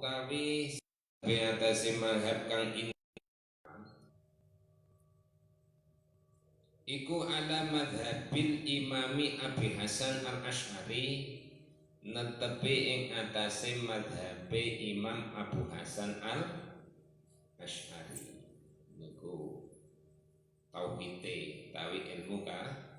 utawi biatasi mazhab kang iku ala madhabil imami Abi Hasan al-Asy'ari netepi ing atase madhabe Imam Abu Hasan al-Asy'ari niku tauhide tawi ilmu kalam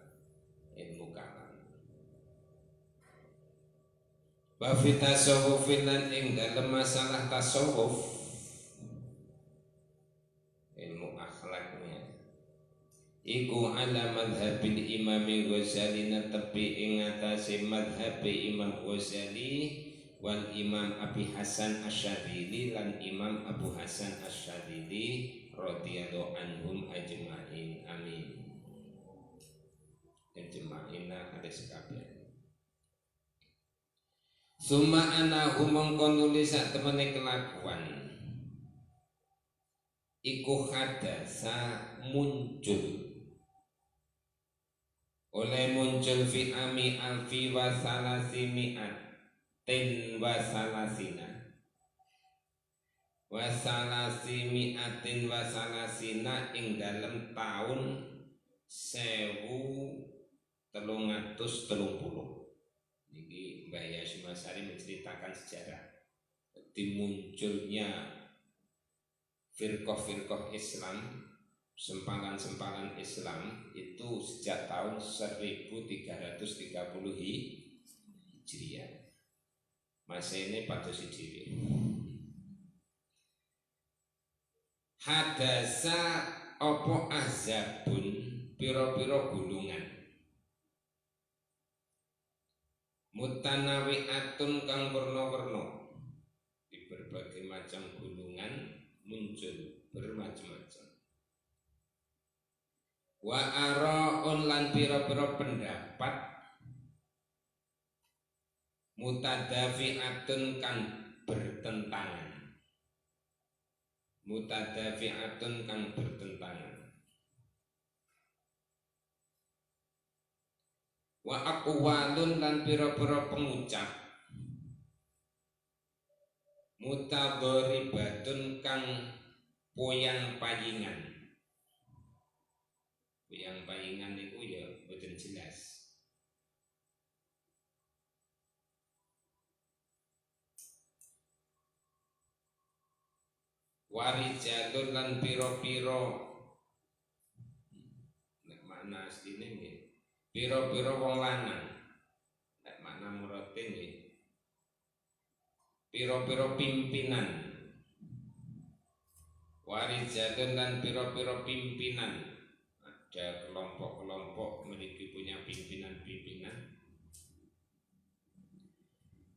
wa fi tasawufin lan ing dalem masalah tasawuf ilmu akhlaknya iku ala madhabil imami Ghazali netepi ing atase madhabi Imam Ghazali wal Imam Abi Hasan Asy'adili lan Imam Abu Hasan Asy'adili radhiyallahu anhum ajma'in amin ajma'ina hadis kabeh. Summa ana mongko nulis sak temene kelakuan iku hadasa muncul oleh muncul fi ami alfi wa salasimi'at tin wa salasina wa salasimi'atin wa salasina ing dalem taun 1330. Niki Mbah Hasyim Asy'ari menceritakan sejarah dimunculnya firqah-firqah Islam, sempalan-sempalan Islam itu sejak tahun 1330 Hijriah. Masa ini pados Hijriah. Hadasa opo azabun piro-piro gulungan mutanawi'atun kang werna-werna di berbagai macam gulungan muncul bermacam-macam. Wa ara'un lan pira-pira pendapat mutadafi'atun kang bertentangan. Mutadafi'atun kang bertentangan. Wa aqwalun lan pira-pira pengucap mutadharibatun kang poyang-payingan. Poyang-payingan niku ya boten jelas. Warijalun lan pira-pira nek makna asline nggih pira-pira wong lanang nek makna murate nggih pira-pira pimpinan. Warijalun lan pira-pira pimpinan, ada kelompok-kelompok memiliki punya pimpinan-pimpinan.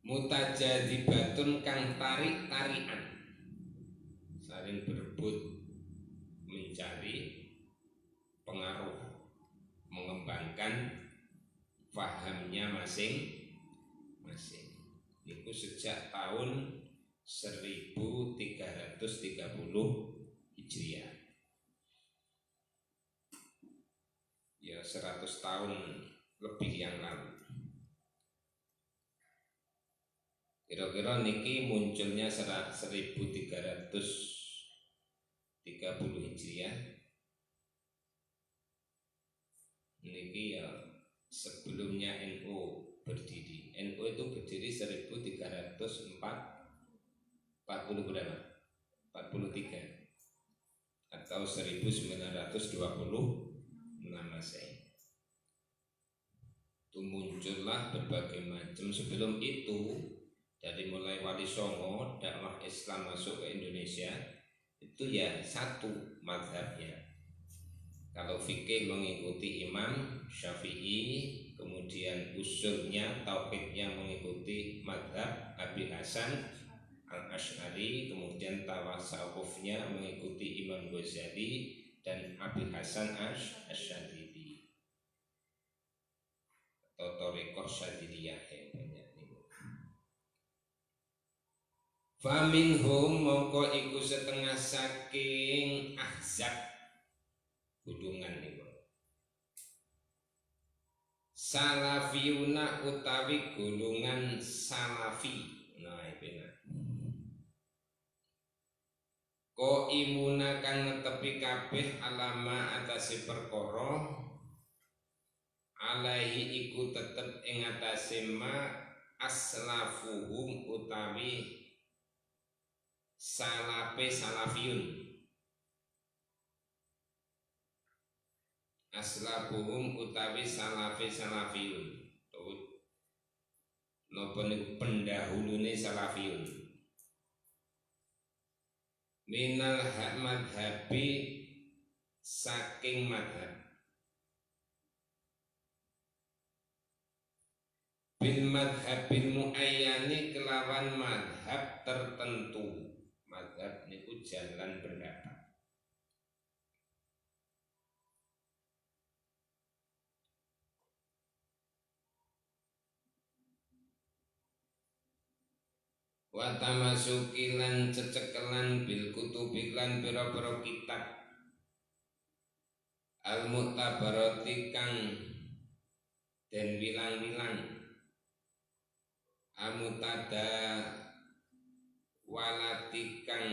Mutajadibatun kang tarik-tarikan, saling berebut mencari pengaruh, mengembangkan fahamnya masing-masing. Itu sejak tahun 1330 Hijriah. Ya 100 tahun lebih yang lalu. Kira-kira niki munculnya 1330 Hijriah. Niki ya sebelumnya NU berdiri. NU itu berdiri 1340 berapa? 43 atau 1926 Masehi. Itu muncullah berbagai macam. Sebelum itu dari mulai Wali Songo dakwah Islam masuk ke Indonesia itu ya satu mazhabnya. Kalau fikih mengikuti Imam Syafi'i, kemudian usulnya tauhidnya mengikuti mazhab Abi Hasan al-Asy'ari, kemudian tasawufnya mengikuti Imam Ghazali dan Abi Hasan Asy'adili atau Thariqah Syadziliyah banyak niku. Faminhum mongko iku setengah saking ahzab gulungan niku. Salafiyuna utawi golongan salafi. Nah, benar. Ko imuna kang netepi kabeh alama atase perkara alaihi iku tetep ing atase ma aslafuhum utawi salafe salafiyun. Aslafuhum utawi salafe salafiyun. Napa niku pendahulune salafiyun. Minal madhabi saking madhab bil madhabil muayyani kelawan madhab tertentu. Madhab niku jalan pendapat. Wa tamasuki lan cecekelan bil kutubi lan pira-pira kitab al mu'tabarati kang den wilang-wilang amutada walati kang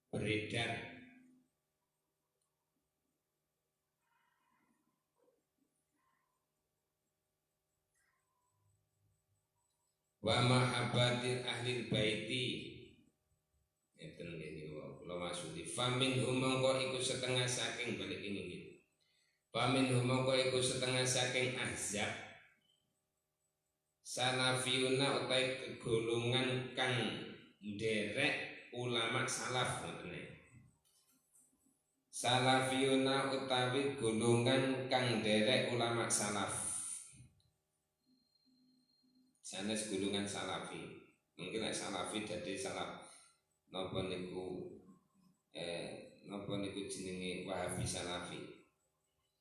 beredar wa mahabbatil ahlil baiti. Ngeten nggih kula maksudi famin humangka iku setengah saking balik ini nggih. Famin humangka iku setengah saking ahzab salafiyuna utai kegolongan kang nderek ulama salaf ngoten. Salafiyuna utawi golongan kang nderek ulama salaf. Sanes golongan salafi. Mungkin nek salafi dadi salaf napa niku jenenge Wahabi salafi.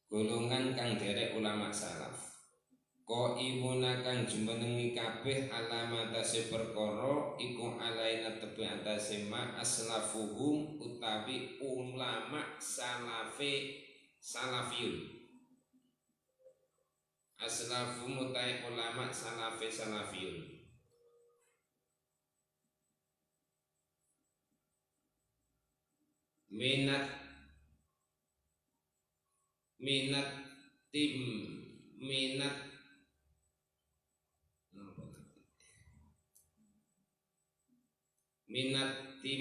Golongan kang derek ulama salaf. Ko imuna kang jumenengi kabeh alamatase perkara iku alaina tepi atase ma aslafuhum utawi ulama salafe salafiyun. Aslafu mutai ulama salafe salafiyun. Minat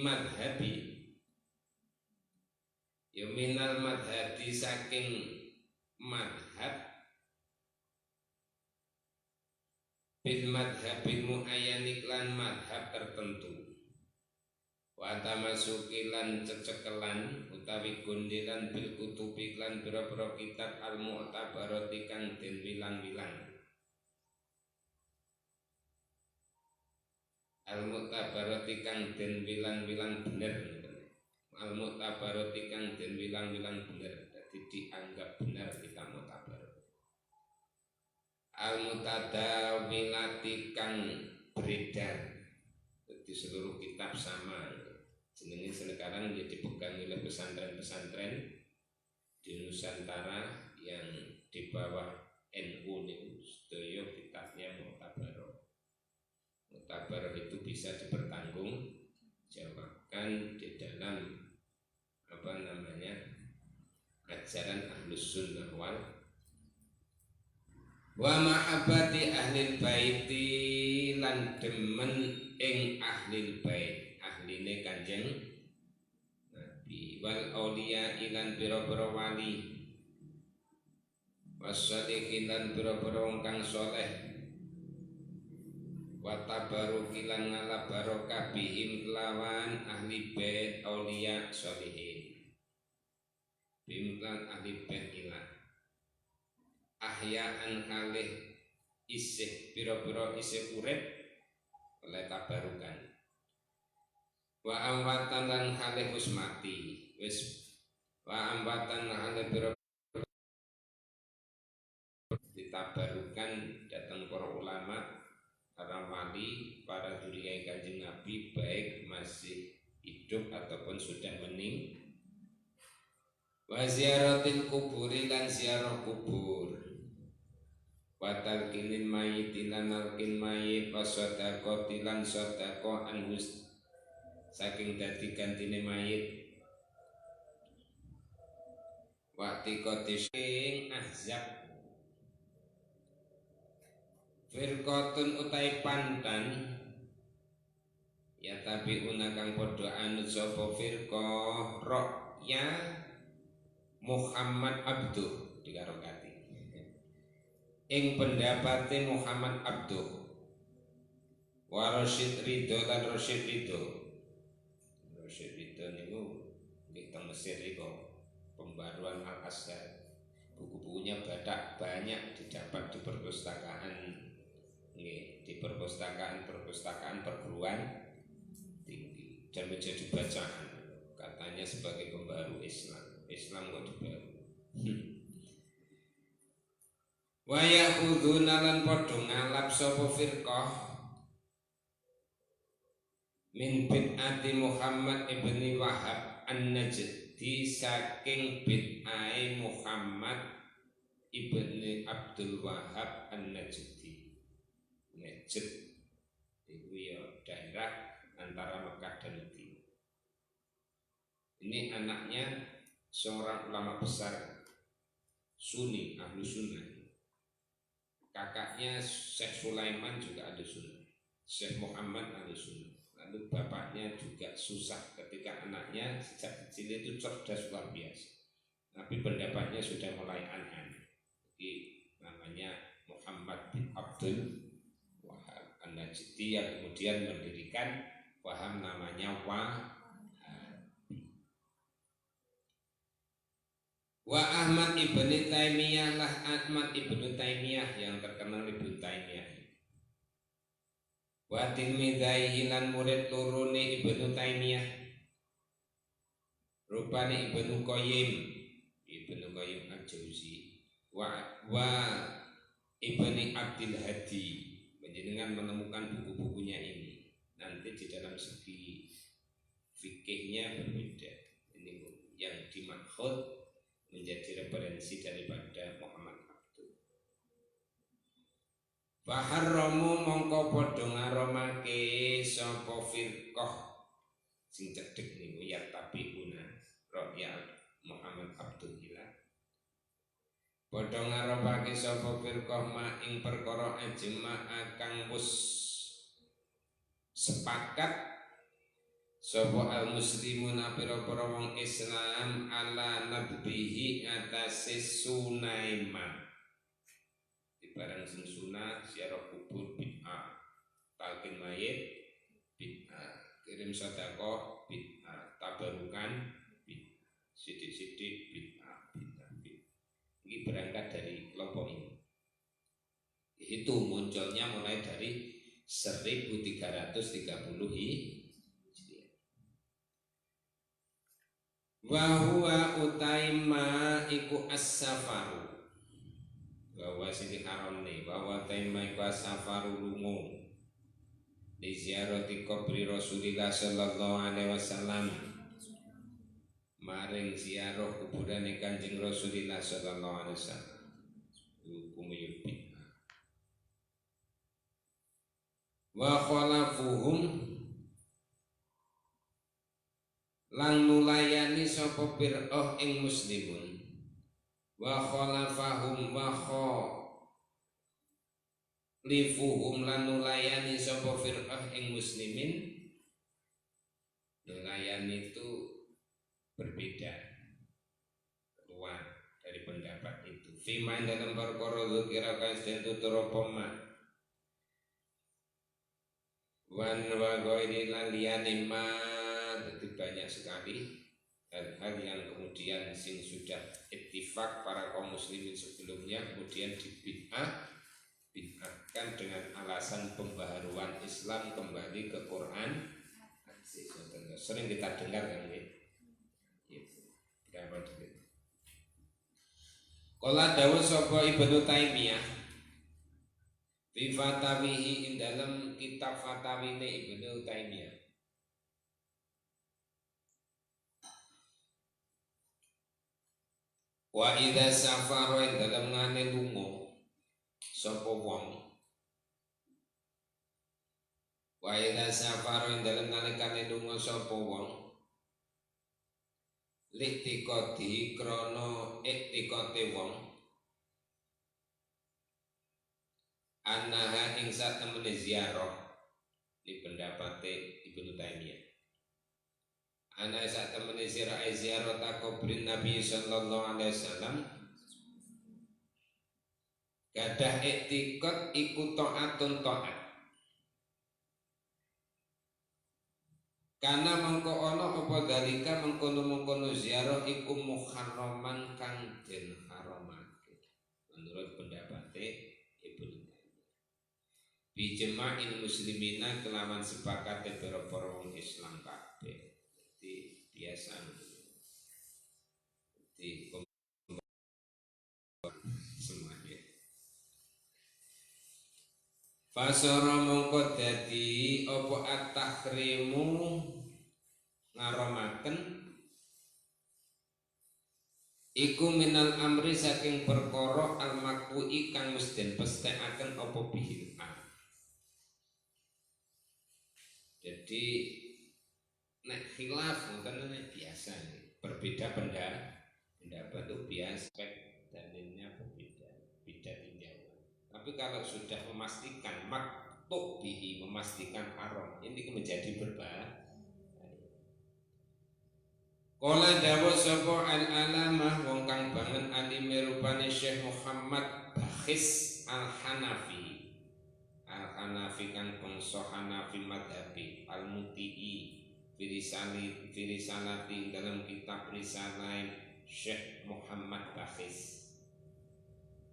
madhabi ya minal madhabi saking madhab bil madhabil muayyani lan madhab tertentu wa tamasuki lan cecekelan utawi gondelan bil kutubi lan pira-pira kitab al mu'tabarati kang den wilang-wilang. Al mu'tabarati kang den wilang-wilang bener. Al mu'tabarati kang den wilang-wilang bener, dadi dianggap benar kita mu'tabar. Al-mutadawilati kang beredar di seluruh kitab sama jenenge sekarang jadi dipegang oleh pesantren-pesantren di Nusantara yang di bawah NU niku sedaya kitabnya mutabar itu bisa dipertanggungjawabkan di dalam ajaran Ahlus Sunnah wal wa mahabbati ahlil baiti lan demen ing ahlil bait ahline Kanjeng Nabi wal auliya ilan pira-pira wali wasalihin lan pira-pira wong kang saleh wa tabaruki lan ngala barokah bihim lawan ahli bait auliya sholihin bihim lan ahli bait ilan ahyaan kalih isih pira-pira isih urip oleh tabarukan wa amwatan lan kalih wis mati wis wa amwatan lan kalih pira ditabarukan datang para ulama para wali para juriya Kanjeng Nabi baik masih hidup ataupun sudah mening wa ziaratil kuburi lan ziarah kubur wa talqinil mayyit lan nalqin mayyit wa sadaqati lan sadaqah anhus saking dadi gantine mayit. Waktu kotising Ahzab firqatun utai pantan ya tapi kang padha anut sapa firqah ya Muhammad Abduh dikarokati ing pendapate Muhammad Abduh wa Rasyid Ridho lan Rasyid Ridho niku nggih teng Mesir iku pembaruan Al-Azhar, buku-bukunya banyak didapat di perpustakaan, di perpustakaan perguruan tinggi dan menjadi bacaan katanya sebagai pembaru Islam kok dibaru. Wa ya'khuduna lan padha ngalap sapa firqah min bid'ati Muhammad ibni Wahab An-Najdi saking bid'ah Muhammad ibni Abdul Wahab An-Najdi. Najd itu ya daerah antara Mekah dan Madinah. Ini anaknya seorang ulama besar Sunni, ahlu sunnah. Kakaknya Syekh Sulaiman juga ahlu sunnah, Syekh Muhammad ahlu sunnah. Lalu bapaknya juga susah ketika anaknya sejak kecil itu cerdas luar biasa, tapi pendapatnya sudah mulai aneh. Jadi namanya Muhammad bin Abdul Wahab An-Najdi yang kemudian mendirikan paham namanya Wa Ahmad ibni Taimiyah lah Ahmad ibnu Taimiyah yang terkenal Ibnu Taimiyah. Wa tilmidaihi lan murid turune Ibnu Taimiyah rupane Ibnu Qayyim Al-Jauzi wa Ibni Abdul Hadi. Menjenengan menemukan buku-bukunya ini nanti di dalam segi fikihnya berbeda. Ini yang dimaksud menjadi referensi daripada Muhammad Abdul. Faharramu mongko padha ngaromake sapa firqah sing cedhek niku ya tabiuna roya Muhammad Abdul Hilah. Padha ngaromake sapa firqah ma ing perkara ajma kang wis sepakat sapa al muslimun pira-pira wong Islam ala nabbihi atase Sunaiman. Barang sing sunah ziarah kubur bid'ah, talqin mayit bid'ah, kirim sedekah bid'ah, tabarukan bid'ah, sidik-sidik bid'ah. Ini berangkat dari kelompok ini. Itu munculnya mulai dari 1330 Hijriah. Wa huwa utaima iku as-safaru bahwa sini haram nih bahwa tema iku safaru lungo di ziarati kubri Rasulillah sallallahu alaihi wasallam maring ziarah kuburan Kanjeng Rasulillah sallallahu alaihi wasallam hukum yubina wa khalafuhum lang nulayani sapa firqah ing muslimun wa khalafahum wa khalifuhum lan nulayani sapa firqah ing muslimin. Nulayani itu berbeda keluar dari pendapat itu fima dalam perkara dzikra kasden tutur poma wan wa ghairi lan liyane ma itu banyak sekali hal-hal yang kemudian sing sudah ittifaq para kaum muslimin sebelumnya kemudian dibid'ahkan dengan alasan pembaharuan Islam kembali ke Quran. Sering kita dengar kan berapa detik. Qala dawuh sapa Ibnu Taimiyah fi fatawihi ing dalam kitab fatawine Ibnu Taimiyah. Wa idza safara ing dalem ngane lunga sapa wong Wa idza safara ing dalem nalikane lunga sapa wong liktikoti krana iktikote wong anaha ing satemene ziarah di pendapate Ibnu Taimiyah. Ana satemene ziarah takobrin Nabi sallallahu alaihi wasallam gadah iktikot iku taatun taat. Karena mengko ana apa dalika mengkono-mengkono ziarah iku muharraman kang den haramake. Menurut pendapate Ibnu Taimiyah. Bijema'il muslimina kelawan sepakate para wong Islam kabeh. Jadi biasa di semuanya. Fasara mongko dadi apa at-tahrimu ngaromaken iku minal amri saking perkara al-makwi kang wis den pestekaken apa bihin. Jadi nek khilaf ngoten nek biasa nih. Berbeda pendapat itu biasa, dalilnya berbeda, beda tinjauan. Tapi kalau sudah memastikan maktub bihi, memastikan haram, ini menjadi berbahaya. Kala dawuh sapa al-alamah wong kang bangen alime rupane Syekh Muhammad Bakhis Al-Hanafi. Al-Hanafi kang bangsa Hanafi madhabi al-Muti'i Firisalati dalam kitab risalah Syekh Muhammad Bakhis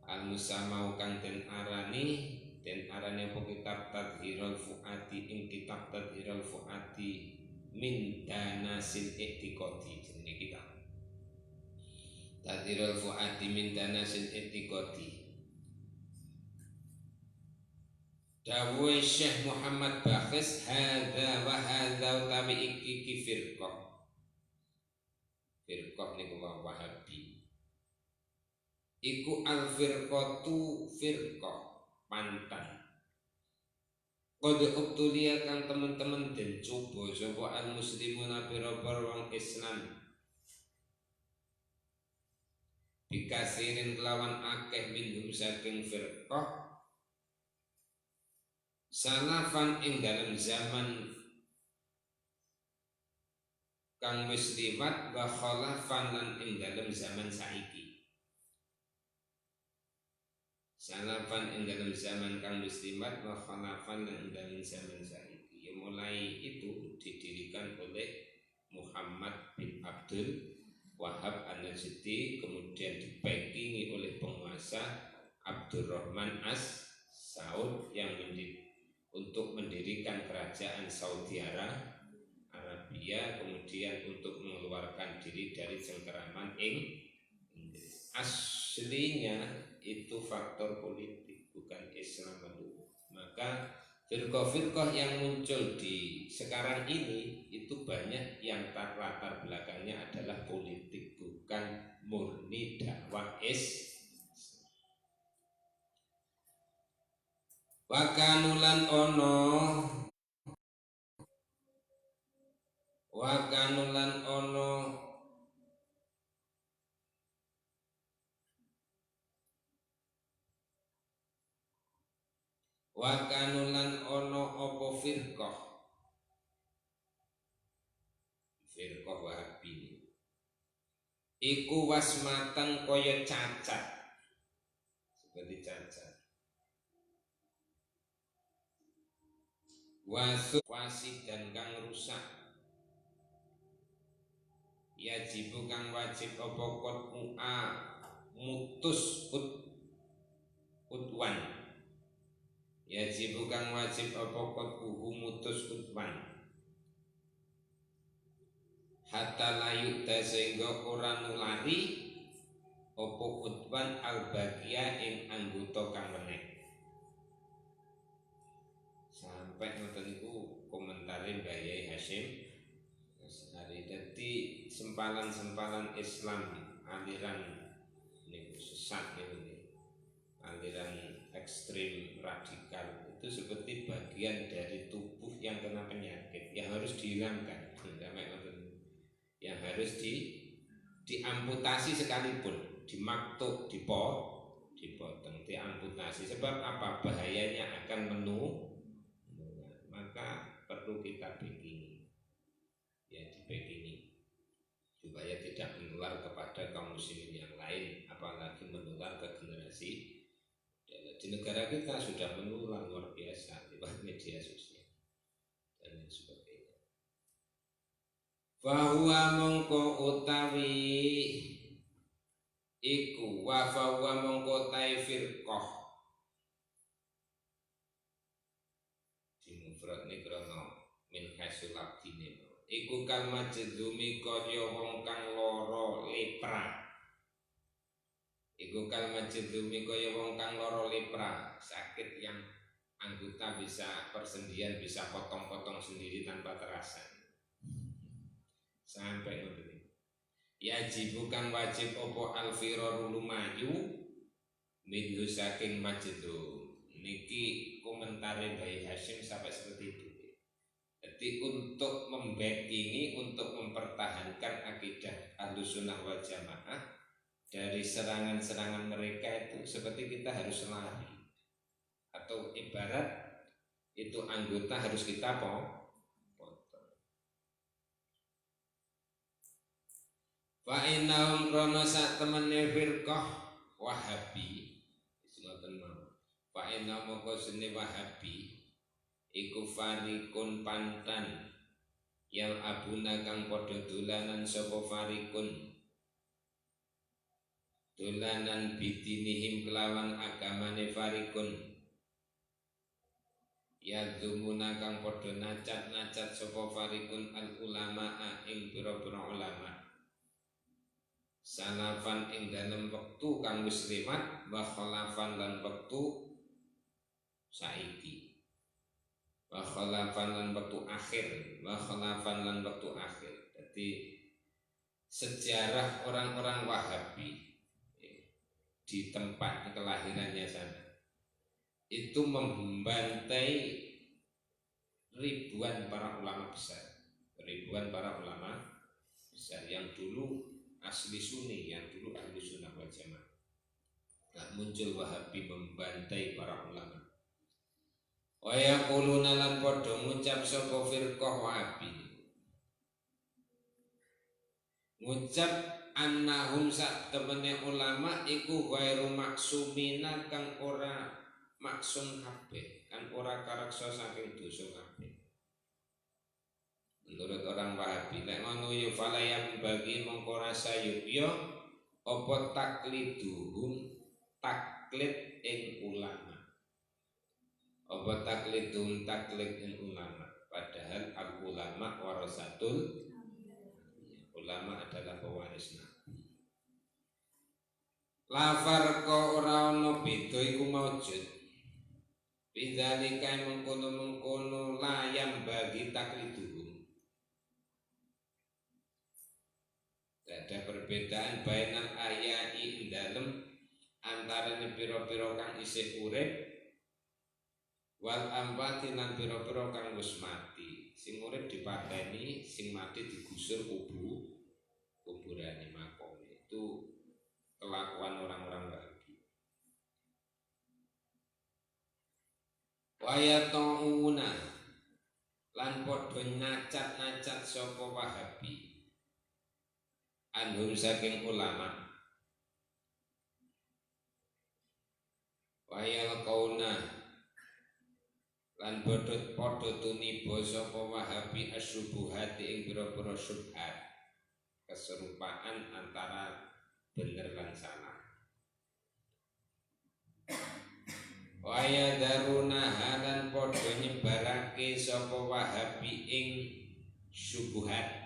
al-Musamau kang den arani apa kitab Tadhirul Fuati ing kitab Tadhirul Fuati min danasil i'tiqadi jenenge kitab Tadhirul Fuati min danasil i'tiqadi. Dawuh Syekh Muhammad Bakhis hadza wa hadza utawi iki firqah niku Wahabi iku al firqatu firqah pantan kode ubtulia kang teman-teman den coba sapa al muslimuna pira-pira wong Islam bikasirin kelawan akeh minhum saking firqah salafan ing dalam zaman kang wis liwat wa khalafan lan ing dalam zaman saiki. Salafan ing dalam zaman kang wis liwat wa khalafan lan ing dalam zaman saiki. Ya mulai itu didirikan oleh Muhammad bin Abdul Wahab An-Najdi, kemudian dibackingi oleh penguasa Abdurrahman As-Saud yang untuk mendirikan kerajaan Saudi Arabia, kemudian untuk mengeluarkan diri dari cengkeraman Inggris. Aslinya itu faktor politik, bukan Islam dulu. Maka firqah-firqah yang muncul di sekarang ini itu banyak yang latar belakangnya adalah politik, bukan murni dakwah Islam. Wakanulan ono opo firqah Wahabi iku wasmatan kaya cacat, seperti cacat. Wasid dan kang rusak yajibu kang wajib apa qat'a mutus utwan yajibu kang wajib apa qat'uhu mutus utwan hatta layu sehingga ora nulari apa utwan al-baqiya ing anggota kang meneh. Sampai ngoten niku komentare Mbah Yai Hasyim Asy'ari. Dadi sempalan-sempalan Islam aliran niku sesat niku, aliran ekstrim radikal itu seperti bagian dari tubuh yang kena penyakit yang harus dihilangkan, yang harus diamputasi sekalipun, dimaktuk, dipotong, diamputasi. Sebab apa? Bahayanya akan maka perlu kita backing, ya dibacking supaya tidak menular kepada kaum muslimin yang lain, apalagi menular ke generasi. Di negara kita sudah menular luar biasa lewat media sosial dan lain sebagainya. Fahuwa mongko utawi iku wa fahuwa mongko tai firqah di mufrad ni krono min hasul abdine iku kal majdumi kaya wong kang lara lepra. Iku kal majdumi kaya wong kang lara lepra, sakit yang anggota bisa persendian, bisa potong-potong sendiri tanpa terasa. Sampai ngoten. Yajibu kang wajib opo alfiraru lumayu minhu saking majdum. Niki komentare Bayi Hashim sampai seperti itu. Jadi untuk membackingi, untuk mempertahankan akidah Ahlussunnah wal Jamaah dari serangan-serangan mereka itu seperti kita harus lari, atau ibarat itu anggota harus kita potong. Fa innahum krono sak temene firqah Wahabi ngoten mau. Fa inna moko sene Wahabi iku farikun pantan yang abuna kang padha dolanan sapa farikun dolanan bidinihim kelawan agamane farikun ya dzumuna kang padha nacat-nacat sapa farikun al ulama ing pira-pira ulama salafan ing dalem wektu kang wis liwat wa khalafan lan wektu saiki wa khalafan lan wektu akhir wa khalafan lan wektu akhir. Jadi sejarah orang-orang Wahabi di tempat kelahirannya sana itu membantai ribuan para ulama besar, yang dulu asli Sunni, yang dulu ahli sunnah wal jamaah. Nah, muncul Wahabi membantai para ulama. Wa yaquluna lan padha ngucap sapa firqah Wahabi, ngucap annahum sak temene ulama iku ghairu maksumina kang ora maksum kabeh, kan ora kareksa saking dosa kabeh. Menurut orang Wahabi, nek ngono ya falayam bagi mongko rasa ya apa takliduhum taklid ing ulama. Apa takliduhum taklid ing ulama, padahal al ulama warasatul, ulama adalah pewaris Nabi. Lafar ko ora ana beda iku maujud. Bidzalika mengkono-mengkono layam bagi takliduhum. Ada perbedaan bainal ayai dalem antarané pira-pira kang isih urip wal amwati lan pira-pira kang wis mati. Sing urip dipateni, sing mati digusur kuburane makome. Itu kelakuan orang-orang Wahabi. Wa yata'una lan padha nacat-nacat sapa Wahabi anhum saking ulama. Wa yalqauna lan padha tuniba sapa Wahabi asyubuhat ing pira-pira syubhat, keserupaan antara bener lan salah. Wa yadaruna halan padha nyebarake sapa Wahabi ing syubhat,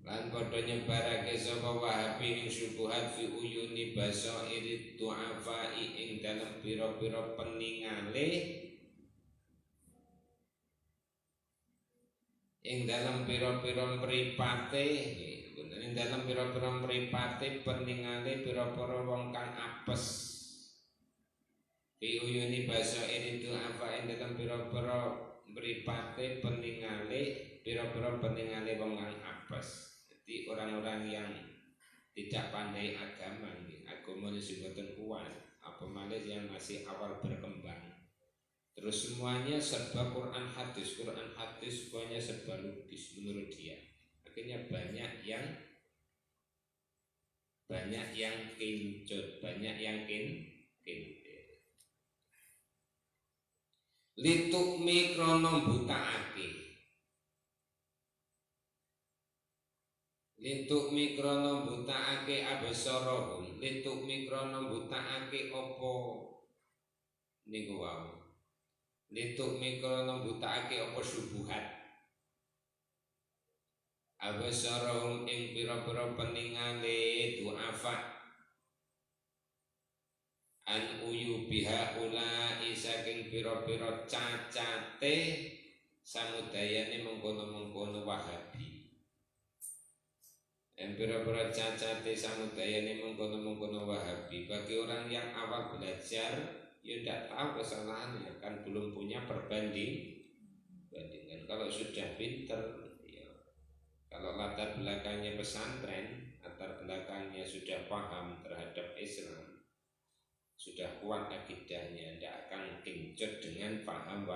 lan padha nyebarake sapa Wahabi ing syubhat fi uyuni basairid du'afai ing dalem pira-pira peningale, ing dalam pira-pira mripate, ing dalam pira-pira mripate peningale pira-pira wong kang apes Diuyuni basa iridu apa ing dalam pira-pira mripate pira-pira peningale wong kang apes. Jadi orang-orang yang tidak pandai agama sing boten kuat, apa malih yang masih awal berkembang. Terus semuanya serba Quran hadis semuanya serba logis menurut dia. Akhirnya banyak yang kincut, banyak yang kintir. Litukmi krono butaake. Litukmi krono butaake abasarahum. Litukmi krono butaake apa niku wau. Litukmi krono butaake apa subuhat. Abasarahum ing pira-pira peningale du'afa. An uyu biha ulai saking pira-pira cacate samudayane mengkono-mengkono Wahabi. Pira-pira cacate samudayane mengkono-mengkono Wahabi. Bagi orang yang awal belajar, ya tidak tahu kesalahannya, kan belum punya perbandingan. Kalau sudah pinter, ya, kalau latar belakangnya pesantren, latar belakangnya sudah paham terhadap Islam, sudah kuat akidahnya, tidak akan kincut dengan paham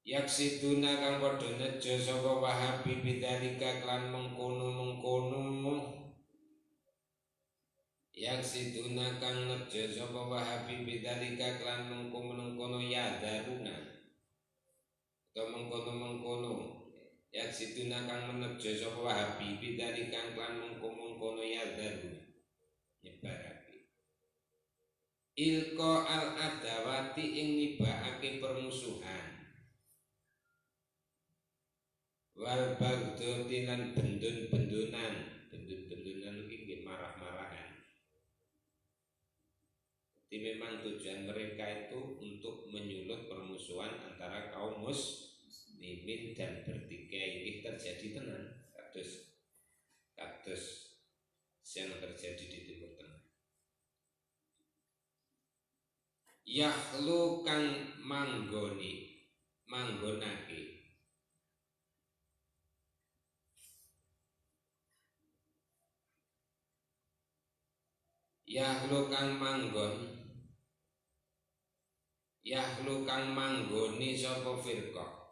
yaksiduna kang padha nejo sapa Wahabi bidzalika klan mengkono-mengkono. Yaksiduna kang nejo sapa Wahabi bidzalika klan mengkono-mengkono ya daruna atau mengkono-mengkono. Yaksiduna kang menejo sapa Wahabi bidzalika klan mengkono-mengkono ya daruna nyebarake ilqa al adawati ing nibakake permusuhan wal baghdati lan bendun-bendunan iki marah-marahan. Jadi memang tujuan mereka itu untuk menyulut permusuhan antara kaum muslimin dan bertikai. Ini terjadi tenan kados yang terjadi di Timur Tengah. Yakhlu kang manggonake. Yakhlu kang manggoni sapa firqah.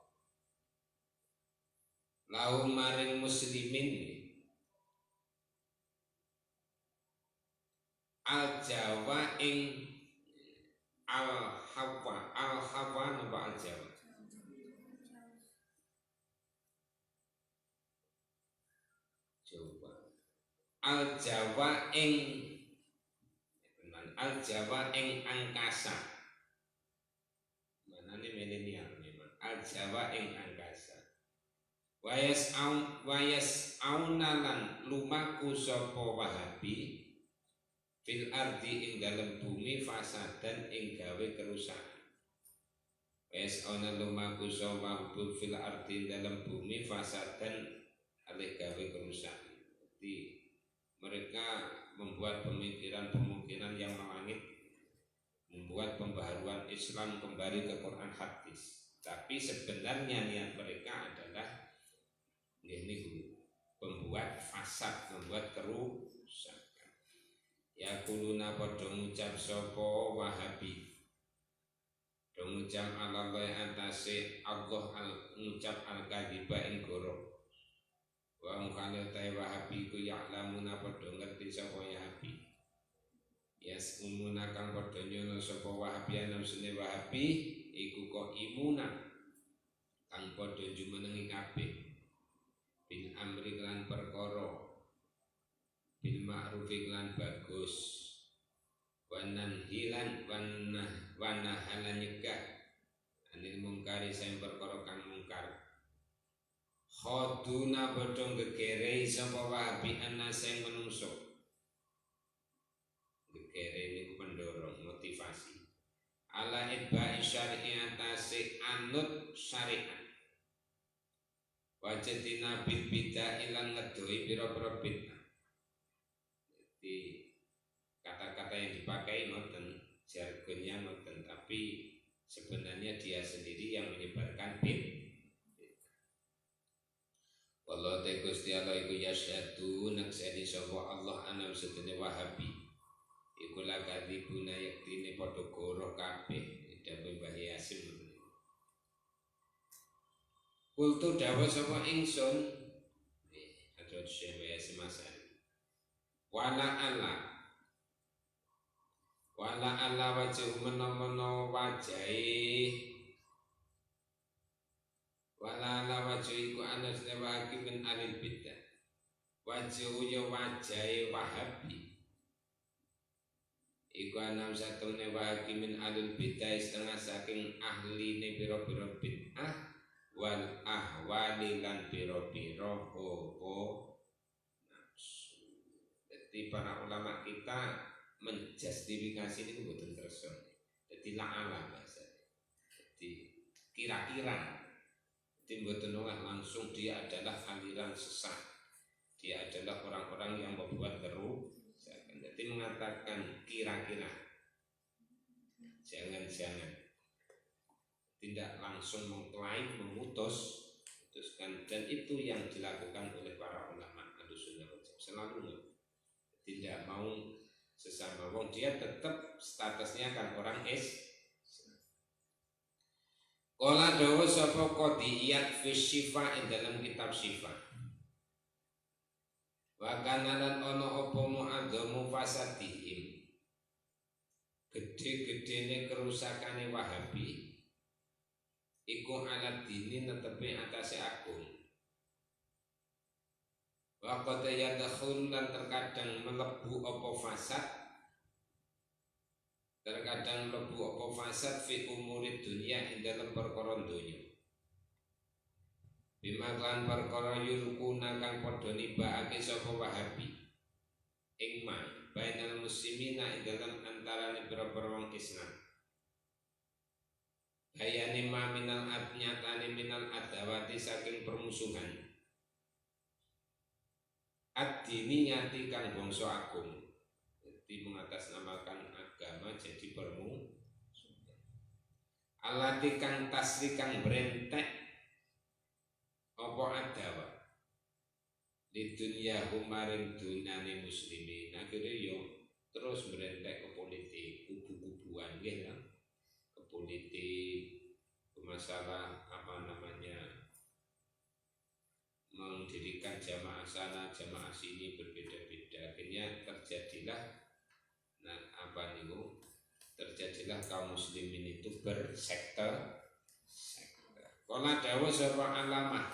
Lahu maring muslimin al-Jawa ing al-Hawa napa al-Jawa? Al-Jawa ing angkasa. Manane milenial memang. Al-Jawa ing angkasa. Wayas aunalan lumaku sapa Wahabi fil ardi ing dalam bumi fasadan ing gawe kerusakan. Wes ana lumaku sapa fil ardi ing dalam bumi fasadan alih gawe kerusakan. Jadi mereka membuat pemikiran yang melangit, membuat pembaharuan Islam kembali ke Quran hadis. Tapi sebenarnya niat mereka adalah ini membuat fasad, membuat kerusakan. Ya kuluna padha ngucap sapa Wahabi, padha ngucap Allah atase Allah ngucap al-kadhiba ing goro. Wa mukane ta Wahabi ku ya'lamuna padha ngerti sapa Wahabi. Yas umuna kang padha nyono sapa Wahabi anamsune Wahabi iku kok imuna kang padha jumenengi kabeh bil amri lan perkara bil ma'ruf lan bagus wanan hilan wanah halan nyegah anil mungkari sing perkara kang mungkar khaduna bodong gegere sapa Wahabi ana sing menungso gegere niku pendorong motivasi ala ibba syari'ah atase anut syariat wajadina bil bid'ah ilang ngedoi pira-pira bid'ah. Jadi kata kata-kata yang dipakai ngoten, jargonnya ngoten, tapi sebenarnya dia sendiri yang menyebarkan Allah te Gusti Allah iku yasyadu nakseni sapa Allah anam sedene Wahabi iku lagati guna yektine padha goroh kabeh dawuh Mbah Yasin. Kultu dawuh sapa ingsun aja Syekh Yasin Masari wala ala wajhu menawa wajahe wala ala wajhu iku anas lewaki min alil bidah wajhu ya wajahe Wahabi iku anam satune wahaki min alil bidah setengah saking ahline pira-pira bid'ah wal ahwali lan pira-pira hawa nafsu. Jadi para ulama kita menjustifikasi ini betul kersa. Jadi la'ala bahasa. Jadi kira-kira. Jadi betul langsung dia adalah aliran sesat. Dia adalah orang-orang yang membuat kerusakan. Jadi mengatakan kira-kira. Jangan-jangan. Tidak langsung mengklaim, memutuskan, dan itu yang dilakukan oleh para ulama Ahlussunnah wal Jamaah selalu tidak mau sesama wong, dia tetap statusnya kan orang Qala dawu sapa qadiyat fi syifa dalam kitab syifa wa kana lan ana apa mu'adzamu fasadihim gede-gedene kerusakane Wahabi iku alat dini netepi atase agung wa qad yadkhul lan terkadang melebu apa fasad fi umuri dunia ing dalem perkara donya bima lan perkara yulkuna kang padha nibakake sapa Wahabi ing ma bainal muslimina ing dalem antarane pira-pira wong Islam hayane ma minal nyatane minal adawati saking permusuhan ad-dini nyati kang bangsa agung. Jadi mengatasnamakan agama jadi permusuhan alati kang tasri kang brentek apa adawa di dunia humaring dunane muslimin akhirnya yo terus brentek ke politik kubu-kubuan gitu politik, masalah mendirikan jamaah sana, jamaah sini berbeda-beda. Akhirnya terjadilah terjadilah kaum muslimin itu bersekte. Kala dawuh sapa alamah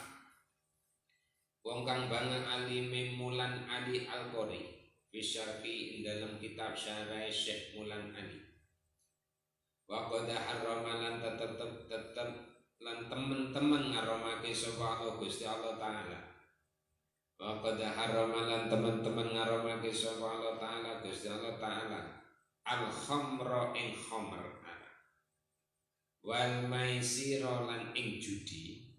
wong kang banget alime Mulan Ali Al-Qori fi syarhi dalam kitab Syarah Syekh Mulan Ali wa qad harrama lan tetep lan temen-temen ngaramake sapa Allah Gusti Allah taala wa qad harrama lan temen-temen ngaramake sapa Allah taala Gusti Allah taala al khamra ing khamr wal maisira lan ing judi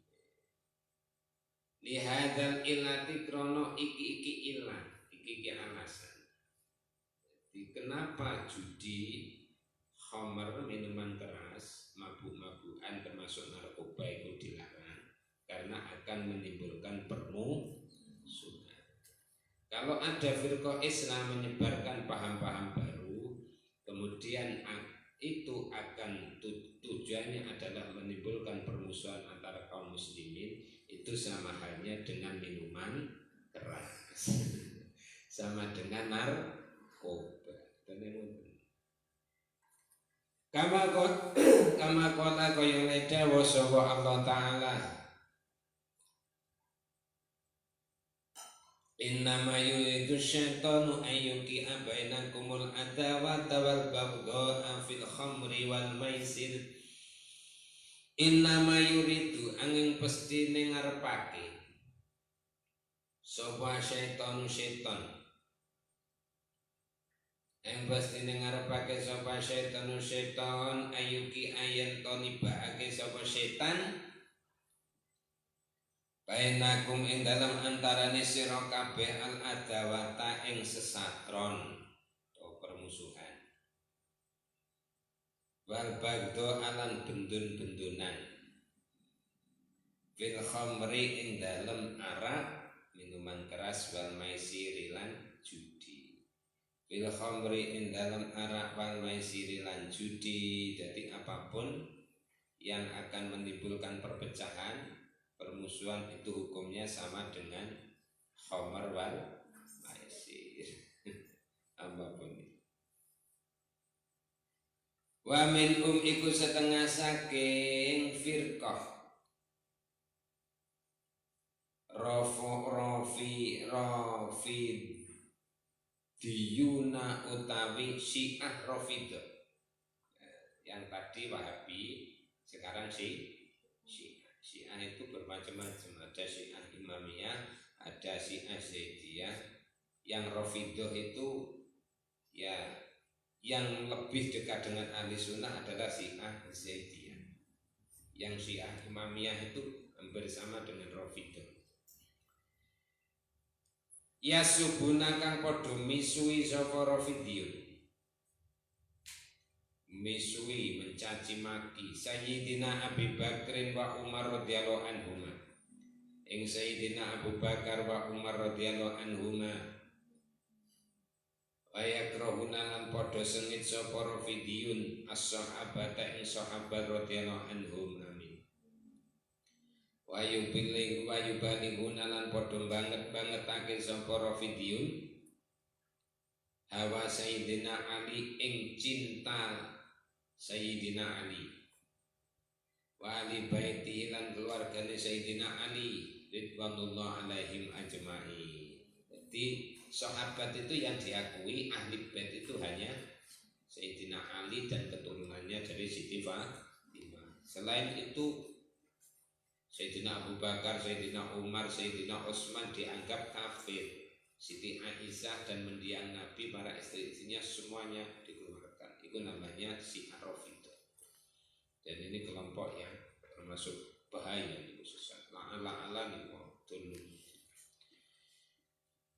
li hadzal illati krono iki ilah iki alasan. Jadi kenapa judi khamr minuman keras, mabuk-mabukan termasuk narkoba itu dilarang karena akan menimbulkan permusuhan. Kalau ada firqah Islam menyebarkan paham-paham baru, kemudian itu akan tujuannya adalah menimbulkan permusuhan antara kaum muslimin, itu sama halnya dengan minuman keras, sama dengan narkoba. Kama qala kaya leda wa Allah taala innama yuridu syaitanu ayyuki bainakumul adawata wal baghdha fil khamri wal maisir innama yuridu angin pestine ngarepake sapa syaitan yang pasti ngarepake sapa syaitan ayyuki ayen to nibake sapa setan bainakum ing dalam antarane sira kabeh al adawata ing sesatron atau permusuhan wal bagdo alan bendun-bendunan fil khamri ing dalem arak minuman keras wal maisiri lan judi fil khamri ing dalem arak wal maisiri lan judi. Jadi apapun yang akan menimbulkan perpecahan permusuhan itu hukumnya sama dengan khamr wal maisir. Apapun itu. Wa min iku setengah saking firqah Rafi diyuna utawi Syiah Rafidah. Yang tadi Wahabi, sekarang Syiah itu bermacam-macam. Ada Syiah Imamiyah, ada Syiah Zaidiyah. Yang Rafidah itu ya yang lebih dekat dengan ahli sunnah adalah Syiah Zaidiyah. Yang Syiah Imamiyah itu hampir sama dengan Rafidah. Ya subuna kang padha misui sapa Rafidiyun, misui mencaci maki Sayyidina Abi Bakrin wa Umar radhiyallahu anhuma ing Sayyidina Abu Bakar wa Umar radhiyallahu anhuma wa yakrahuna lan padha sengit sapa Rafidiyun as-sahabata ing sahabat radhiyallahu anhum. Wayu balihuna lan padha bangetake sapa Rafidiyun hawa Sayyidina Ali ing cinta Sayyidina Ali wa ali baiti lan keluargane Sayyidina Ali ridwanullah alaihim ajma'i. Jadi sahabat itu yang diakui ahli bait itu hanya Sayyidina Ali dan keturunannya dari Siti Fatimah. Selain itu Sayyidina Abu Bakar, Sayyidina Umar, Sayyidina Utsman dianggap kafir. Siti Aisyah dan mendiang Nabi, para istri-istrinya semuanya dikeluarkan. Itu namanya Syiah Rafidah. Dan ini kelompok yang termasuk bahaya di khususnya. La'ala nih waktun.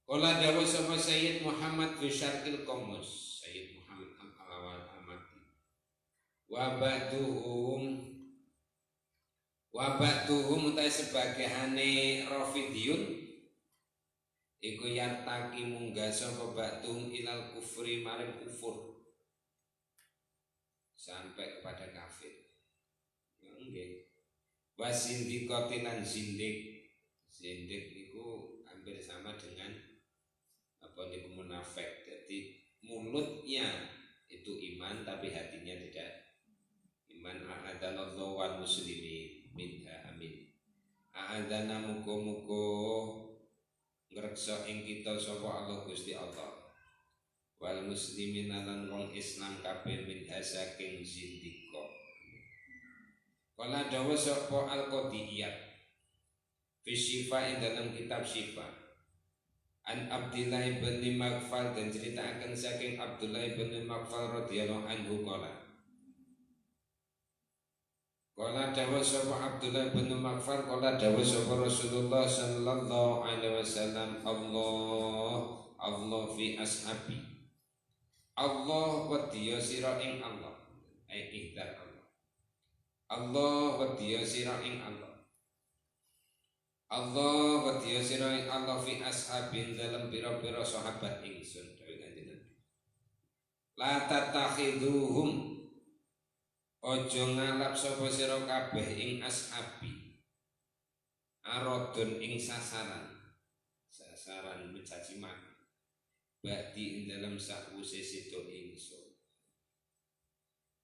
Qala dawu sapa Sayyid Muhammad fi Syarqil Qamus, Sayyid Muhammad Al-Awal Amati. Wa ba'duhum utai sebagihane Rafidiyun iku yartaki munggah sapa ba'duhum ilal kufri maring kufur sampai kepada kafir. Ya nggih. Wa sindiqati lan zindik. Zindik niku hampir sama dengan apa niku munafik. Jadi mulutnya itu iman tapi hatinya tidak iman. A'adzanallahu wal muslimin minha amin. A'adzana muga-muga ngreksa ing kita sapa Allah Gusti Allah wal muslimin lan wong Islam kabeh minha saking zindika. Kala dawa sapa Al-Qadiyat fi Syifa ing dalam kitab Syifa an Abdullah bin Maghfal dan ceritakan saking Abdullah bin Maghfal radhiyallahu anhu Qala dawa sapa Abdullah bin Maghfal qala dawa sapa Rasulullah sallallahu alaihi wasallam Allah fi ashabi. Allah wadiya sira ing Allah. Ai ihdar Allah. Allah wadiya sira ing Allah. Allah wadiya sira ing Allah fi ashabin dalam pira-pira sahabat ingsun dawuh Kanjeng Nabi. La tatakhiduhum ojo ngalap sapa sira kabeh ing ashabi aradun ing sasaran mencaci maki badi ing dalam sakwise sida ingsun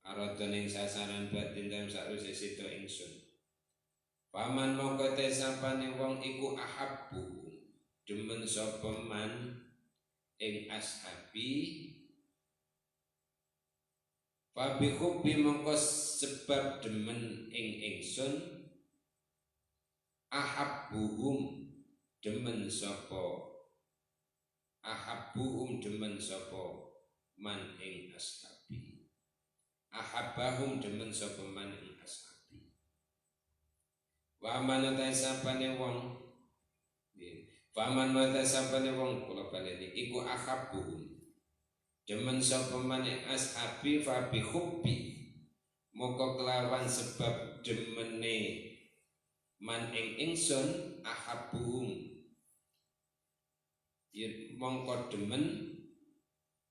aradun ing sasaran badi ing dalam sakwise sida ingsun. Paman mongko te sapane wong iku ahabbu demen sapa man ing ashabi Fabi hubbi mongko sebab demen ing ingsun ahabbuhum demen sapa man ing ashabi ahabbahum demen sapa man ing ashabi wa man ta sapane wong kula baleni iku ahabbuhum demen sapa man ing ashabi fa bi hubbi moko kelawan sebab demene man ing ingsun ahabuhum yen mongko demen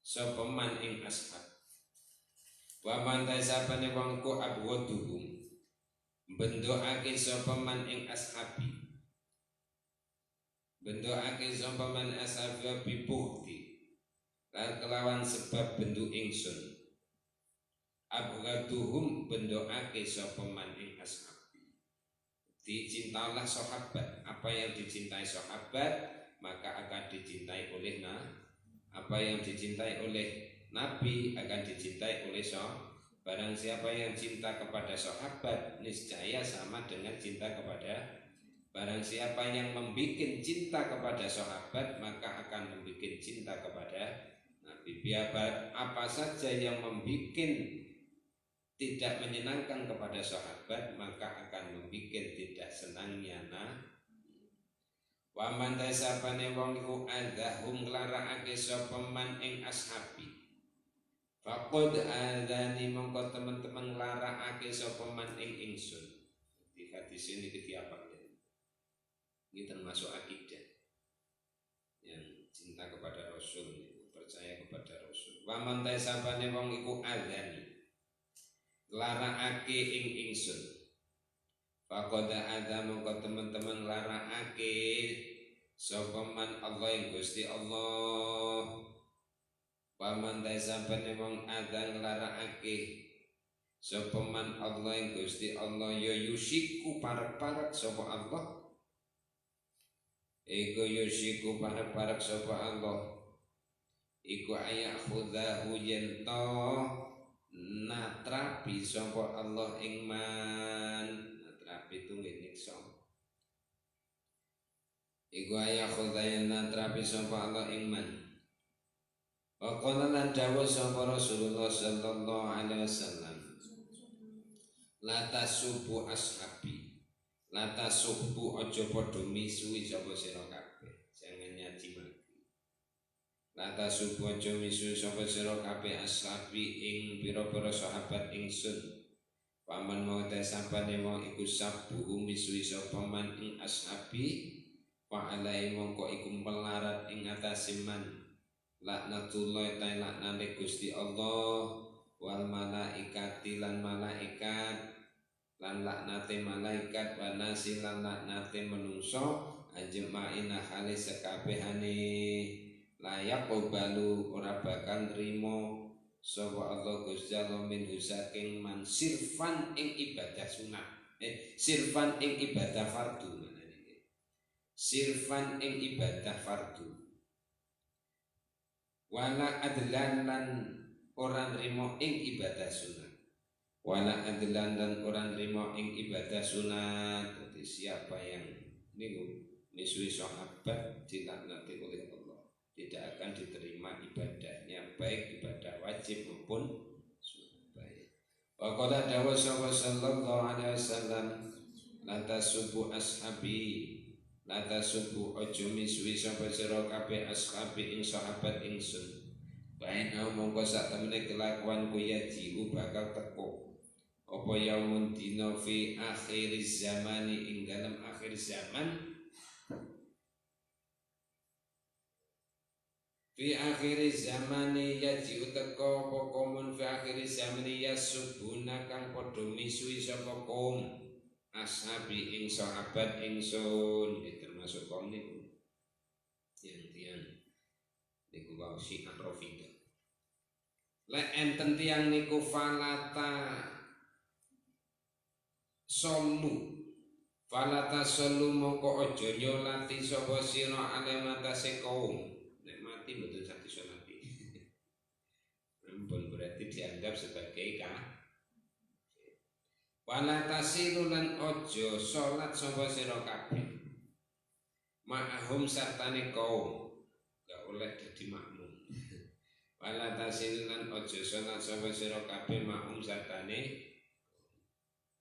sapa man ing ashab wa man tasabane wongko abwaduhum bendoake sapa man ing ashabi bendoake sapa man ashabi bibukti lan kelawan sebab bendu ingsun abghaduhum bendoake sapa man ing ashabi dicintalah sahabat apa yang dicintai sahabat maka akan dicintai oleh apa yang dicintai oleh Nabi akan dicintai oleh barang siapa yang cinta kepada sahabat niscaya sama dengan cinta kepada barang siapa yang membikin cinta kepada sahabat maka akan membikin cinta kepada Nabi. Biar apa saja yang membikin tidak menyenangkan kepada sahabat maka akan membikin tidak senangnya wa man tasabane wong iku adzahum nglarakake sapa man ing ashabi faqad adzani mongko teman-teman nglarakake sapa man ing ingsun. Di hadis ini diapaknya ini termasuk akidah yang cinta kepada Rasul, percaya kepada Rasul. Wa man tasabane wong iku adzani nglarakake ing ingsun Fakoda ada mongko teman-teman nglarakake sapa man Allah ing Gusti Allah. Paman tasabane wong ada nglarakake sapa man Allah ing Gusti Allah ya yusiku parek-parek sapa Allah. Iku yusiku parek-parek sapa Allah. Iku ayak khudahu yento natrapi sapa Allah ing man trapi tunggih nyiksa. Iku ayah khudayana trapi sapa Allah ing man. Wa qala lan dawuh sapa Rasulullah sallallahu alaihi wasallam. La tasubbu ashabi. La tasubbu aja padha misui sapa sira kabeh. Jangan nyaci maki. La tasubbu aja misui sapa sira kabeh ashabi ing pira-pira sahabat ingsun. Paman mau tasabane mau iku sabu misui sapa man ing ashabi wa alai mongko iku melarat ing atase man laknatullah ta laknane Gusti Allah wal malaikati lan malaikat lan laknate malaikat wa nasi lan laknate manungsa ajmaina hale sekabehane layak balu ora bakal nrimo sapa Allah Gusti Allah min saking man sirfan ing ibadah sunat sirfan ing ibadah fardu manane sirfan ing ibadah fardu wala adlan lan ora nrimo ing ibadah sunat wala adlan lan ora nrimo ing ibadah sunat. Jadi siapa yang niku misui sahabat dilaknati oleh Allah tidak akan diterima ibadahnya baik ibadah wajib maupun sunat. Wa qala dawu sallallahu alaihi wasallam la tasubbu ashabi la tasubbu aja misui sapa sira kabeh ashabi ing sahabat ingsun. Bain mongko sak temene kelakuan ku ya jiu bakal teko apa yaumun dina fi akhir zamani ing dalam akhir zaman fi akhiri zamani yaji uteko pokomun fi akhiri zamani yasubuna kang padha misui sapa kaum ashabi ing sahabat ingsun termasuk kaum niku tiang-tiang niku wau Syiah Rafidah. Lek enten tiang niku falata solu moko aja nyolati sapa sira alamatase kaum. Betul satu sonati. Ampun berarti dianggap sebagai wala tasilu lan ojo salat sapa sira kabeh ma'ahum sartane kaum gak oleh dadi makmum. Wala tasilu lan ojo salat sapa sira kabeh ma'ahum sartane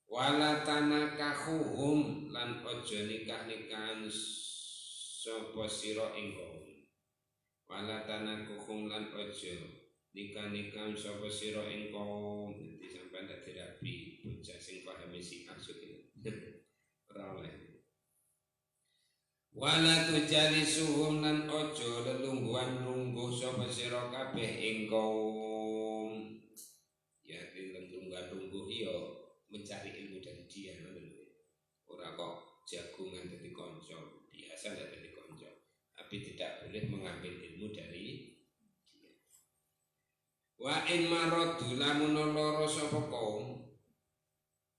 wala tanakahuhum lan ojo nikah-nikahan sapa sira ing kaum wala tanakuhum lan ojo nikah sapa sira ing kaum dadi sampean dadi rabi bocah sing pahami si maksud ora oleh. Wala tujalisuhum lan ojo lelungguhan lungguh sapa sira kabeh ing kaum. Ya lelungguhan lungguh iya mencari ilmu dari dia ora kok jagungan dadi kanca, biasa ndak dadi kanca. Tapi tidak boleh mengambil ilmu dari dia. Wa in maradu lamun loro sapa kaum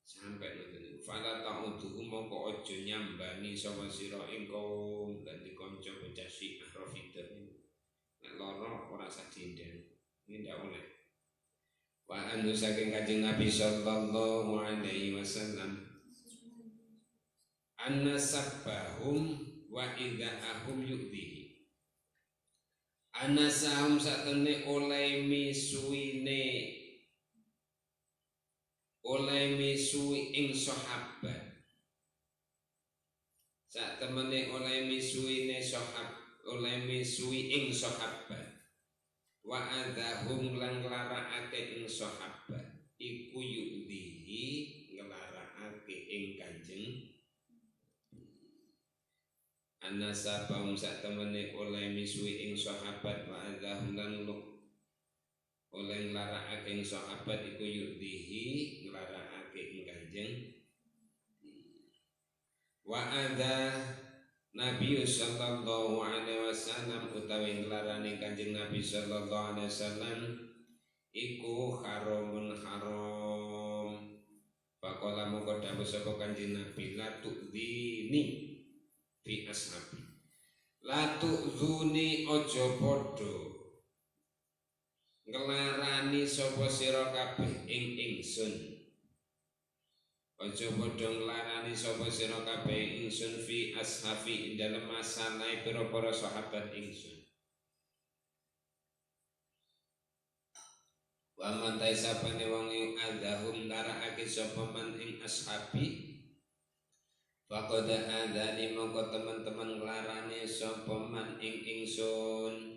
sampai ngoten fala ta'udhu mongko aja nyambani sapa sira ing kaum dadi kanca bocah Syiah Rafidah. Nek loro ora sak dinden iki ndak oleh. Wa anu saking Kanjeng Nabi sallallahu alaihi wasallam anna sabbahum wa idha'ahum yu'dihi. Anna sahum satene oleh misui ing sahabat. Sak temene oleh misui ing sahabat. Wa adahum lan nglarakake ing sahabat iku yu'dihi nglarakake ing Kanjeng. Anasa baum sak temene oleh misui ing sahabat wa adahum lan oleh nglarakake ing sahabat iku yu'dihi nglarakake ing Kanjeng. Wa ada Nabi sallallahu alaihi wasallam utawi nglarani Kanjeng Nabi sallallahu alaihi wasallam iku haramun haram. Faqala mongko dawuh sapa Kanjeng Nabi la tu'dini fi ashabi. La tu'zuni ojo padha nglarani sapa sira kabeh ing ingsun. Ojo padha nglarani sapa sira kabeh ingsun fi ashabi dalem masalah pira-pira sahabat ingsun. Wa man taisapane wong ing adahum larakake sapa man ing ashabi. Faqad adani mongko teman-teman nglarani sapa man ing ingsun.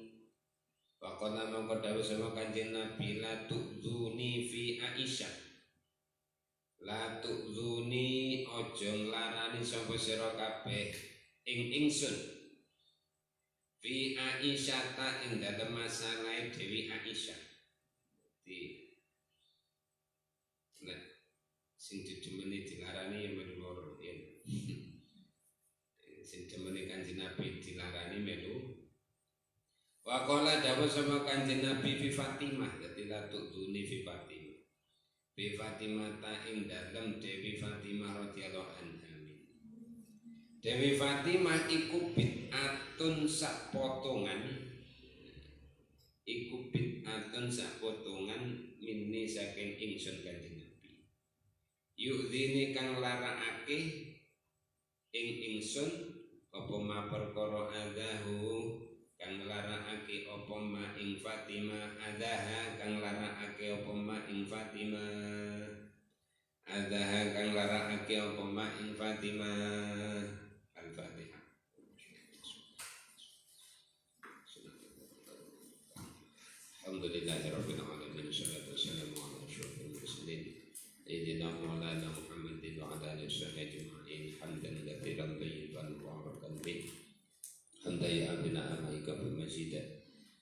Faqad mongko dawuh sapa Kanjeng Nabi la tu'zuni fi Aisyah. La tu'zuni aja nglarani sapa sira kabeh ing ingsun. Fi Aisyah ta ing dalem masalah Dewi Aisyah. Nek sing didemeni dilarani ya melu loro ya. Sing demene Kanjeng Nabi dilarani melu. Wa qala dawuh sama Kanjeng Nabi fi Fatimah, dadi la tu'duni fi Fatimah. Fi Fatimah ta ing dalem Dewi Fatimah radhiyallahu anha. Dewi Fatimah iku bid'atun sak potongan. Iku bid'atun sak potongan minni saking ingsun Kanjeng Nabi. Yu'dini kang larakake ing ingsun apa ma perkara adahu kang larakake apa ma ing Fatimah adaha kang larakake apa ma ing Fatimah adaha kang larakake apa ma ing Fatimah. Al-Fatihah. Alhamdulillahirabbil alamin wassalatu wassalamu ala asyrofil mursalin sayyidina maulana Muhammadin wa ala alihi washabbihi hamdan katsiran thayyiban mubarakan fi hamdan ya'bina alaika bil masjid.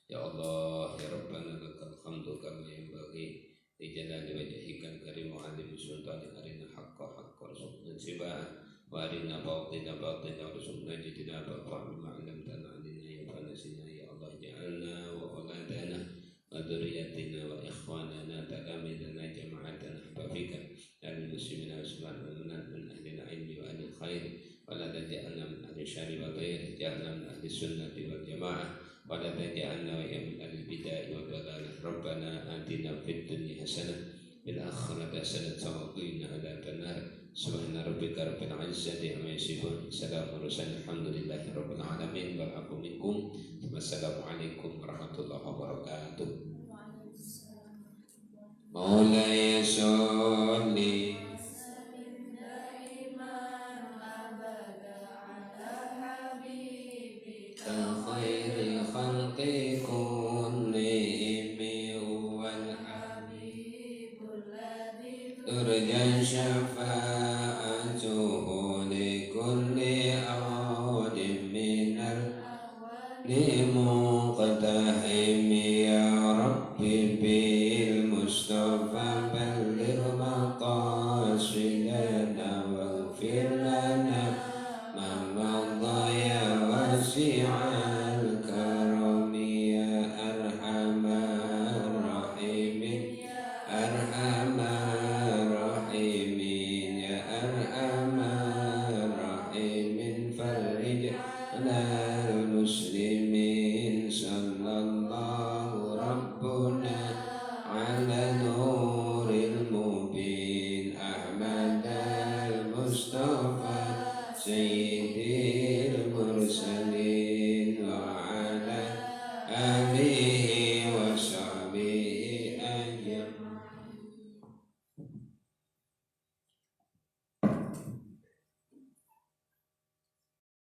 Ya Allah ya Rabbana lakal hamdu kama yanbaghi li jalali wajhikal karim wa 'azimi sultanik arina haqqa haqqan subhan siba wa arina batina batina rusukna jidina ba'fa bima 'allamtana 'alina ya fanasina ya Allah ja'alna wa auladana wa dzurriyyatina wa ikhwanana talamidana jama'atana habibika lil muslimina wassallallahu min ahli ilmi wa ahli khair wa la taj'alna min ahli syarri wa ghairi ja'alna min ahli sunnati wal jamaah wa la taj'alna wa min ahli bid'ah wa dhalalah. Rabbana atina fid dunya hasanah bil akhirati hasanah wa qina adzaban nar. Subhana rabbika rabbil izzati amma yasifun. Salamun alhamdulillahi rabbil alamin. Wal'afu minkum. Wassalamualaikum warahmatullahi wabarakatuh. Maulaya sholli khairi khalqi kullihim واغفر لنا ما مضى يا واسع الكرم يا أرحم الراحمين أرحم الراحمين يا أرحم الراحمين فرج على المسلمين صلى الله ربنا على نور المبين أحمد المصطفى سيد